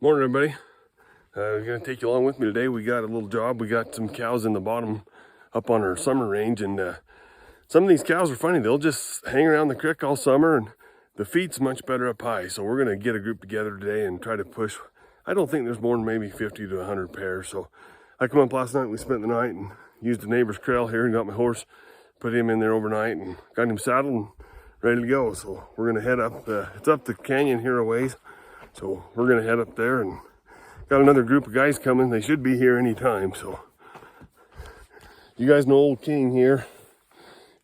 Morning, everybody. I'm going to take you along with me today. We got a little job. We got some cows in the bottom up on our summer range, and some of these cows are funny. They'll just hang around the creek all summer, and the feed's much better up high. So we're going to get a group together today and try to push. I don't think there's more than maybe 50 to 100 pairs. So I come up last night, we spent the night and used a neighbor's corral here and got my horse, put him in there overnight and got him saddled and ready to go. So we're going to head up. It's up the canyon here a ways. So we're going to head up there, and got another group of guys coming. They should be here anytime. So you guys know Old King here.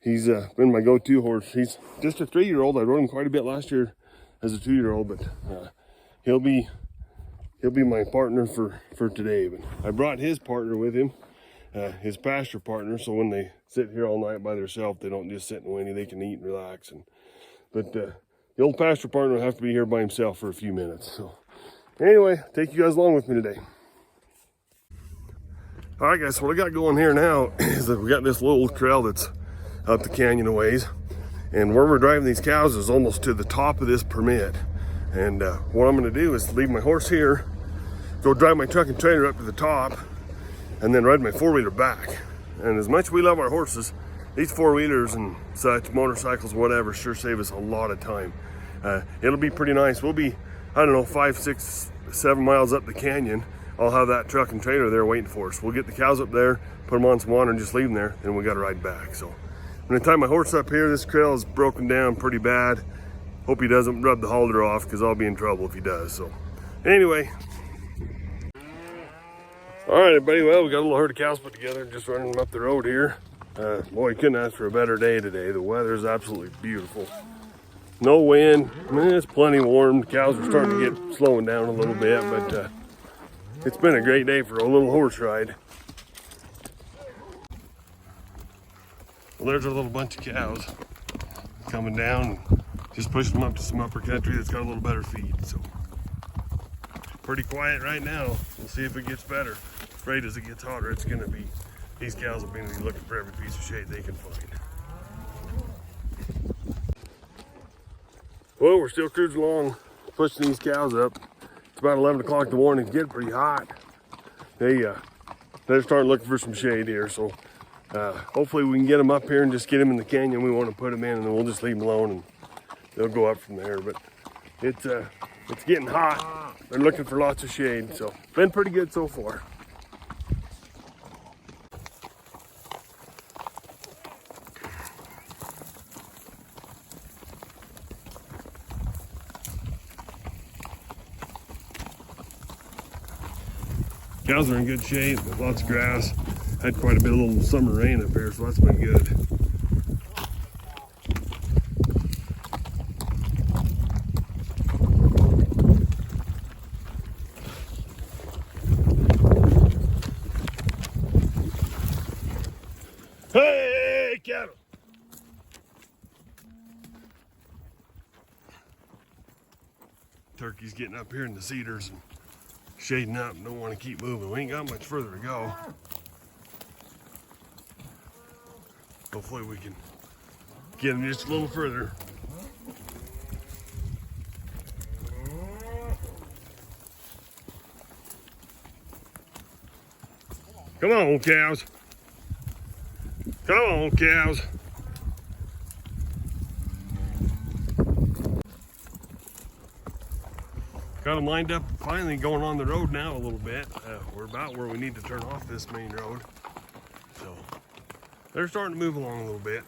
He's been my go-to horse. He's just a 3-year-old. I rode him quite a bit last year as a 2-year-old, but he'll be my partner for today. But I brought his partner with him, his pasture partner, so when they sit here all night by themselves, they don't just sit and whinny. They can eat and relax. But the old pasture partner will have to be here by himself for a few minutes. So anyway, take you guys along with me today. All right, guys, so what I got going here now is that we got this little trail that's up the canyon a ways. And where we're driving these cows is almost to the top of this permit. And what I'm gonna do is leave my horse here, go drive my truck and trailer up to the top, and then ride my 4-wheeler back. And as much as we love our horses, these 4-wheelers and such, motorcycles, whatever, sure save us a lot of time. It'll be pretty nice. We'll be, I don't know, 5, 6, 7 miles up the canyon. I'll have that truck and trailer there waiting for us. We'll get the cows up there, put them on some water and just leave them there, then we got to ride back. So I'm gonna tie my horse up here. This trail is broken down pretty bad. Hope he doesn't rub the halter off, because I'll be in trouble if he does. So anyway. All right, everybody, well, we got a little herd of cows put together, just running them up the road here. Boy, you couldn't ask for a better day today. The weather is absolutely beautiful. No wind, it's plenty warm. The cows are starting to get slowing down a little bit, but it's been a great day for a little horse ride. Well, there's a little bunch of cows coming down, just pushing them up to some upper country that's got a little better feed. So pretty quiet right now. We'll see if it gets better. Afraid as it gets hotter, it's gonna be, these cows will be looking for every piece of shade they can find. Well, we're still cruising along, pushing these cows up. It's about 11 o'clock in the morning. It's getting pretty hot. They're starting looking for some shade here. So hopefully we can get them up here and just get them in the canyon we want to put them in, and then we'll just leave them alone and they'll go up from there. But it's getting hot. They're looking for lots of shade. So been pretty good so far. Cows are in good shape, lots of grass. Had quite a bit of little summer rain up here, so that's been good. Hey, cattle! Turkey's getting up here in the cedars and shading up, don't want to keep moving. We ain't got much further to go. Hopefully we can get them just a little further. Come on, cows. Come on, cows. Got them lined up, finally going on the road now a little bit. We're about where we need to turn off this main road. So they're starting to move along a little bit.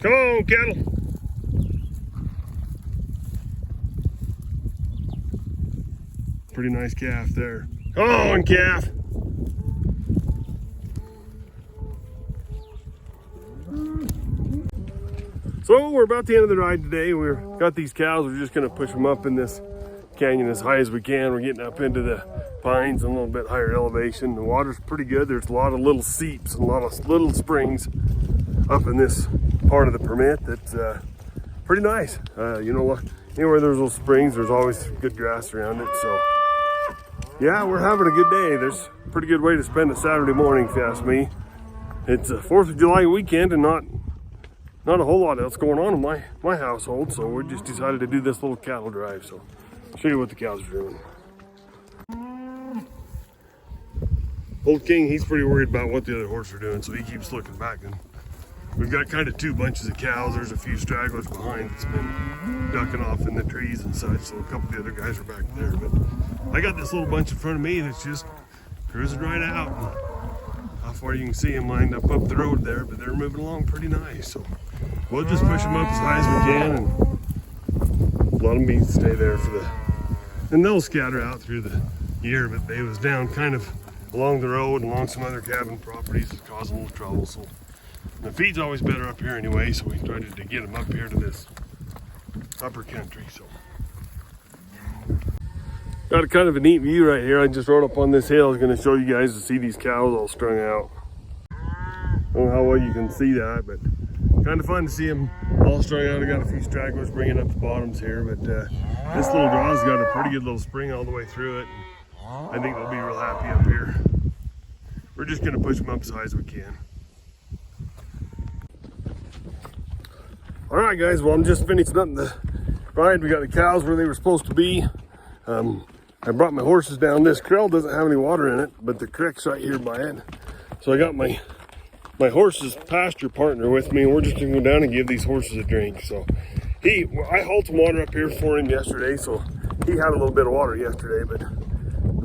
Come on, cattle. Pretty nice calf there. Come on, calf. So we're about the end of the ride today. We've got these cows. We're just going to push them up in this canyon as high as we can. We're getting up into the pines and a little bit higher elevation. The water's pretty good. There's a lot of little seeps and a lot of little springs up in this part of the permit that's pretty nice. You know, anywhere there's little springs, there's always good grass around it. So yeah, we're having a good day. There's a pretty good way to spend a Saturday morning, if you ask me. It's a 4th of July weekend and not not a whole lot else going on in my household, so we just decided to do this little cattle drive. So I'll show you what the cows are doing. Old King, he's pretty worried about what the other horses are doing, so he keeps looking back. And we've got kind of two bunches of cows. There's a few stragglers behind that's been ducking off in the trees and such, so a couple of the other guys are back there. But I got this little bunch in front of me that's just cruising right out. How far you can see them lined up the road there, but they're moving along pretty nice. So we'll just push them up as high as we can and let them stay there for the, and they'll scatter out through the year, but they was down kind of along the road and along some other cabin properties that's causing a little trouble. So the feed's always better up here anyway, so we tried to get them up here to this upper country. So got a kind of a neat view right here. I just rode up on this hill. I was going to show you guys to see these cows all strung out. I don't know how well you can see that, but kind of fun to see them all strung out. I got a few stragglers bringing up the bottoms here, but this little draw's got a pretty good little spring all the way through it. I think they'll be real happy up here. We're just going to push them up as high as we can. All right, guys, well, I'm just finishing up the ride. We got the cows where they were supposed to be. I brought my horses down. This trail doesn't have any water in it, but the creek's right here by it. So I got my horse's pasture partner with me, and we're just going to go down and give these horses a drink. So I hauled some water up here for him yesterday, so he had a little bit of water yesterday, but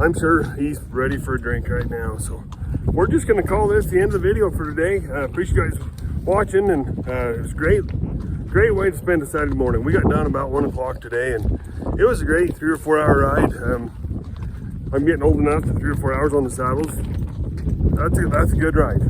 I'm sure he's ready for a drink right now. So we're just going to call this the end of the video for today. Appreciate you guys watching, and it was great way to spend a Saturday morning. We got done about 1 o'clock today, and it was a great 3 or 4 hour ride. I'm getting old enough that 3 or 4 hours on the saddles, that's a good ride.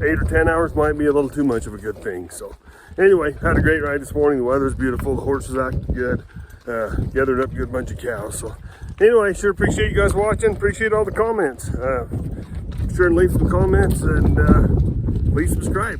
8 or 10 hours might be a little too much of a good thing. So anyway, had a great ride this morning. The weather's beautiful, the horses acted good, gathered up a good bunch of cows. So anyway, sure appreciate you guys watching. Appreciate all the comments. Be sure and leave some comments, and please subscribe.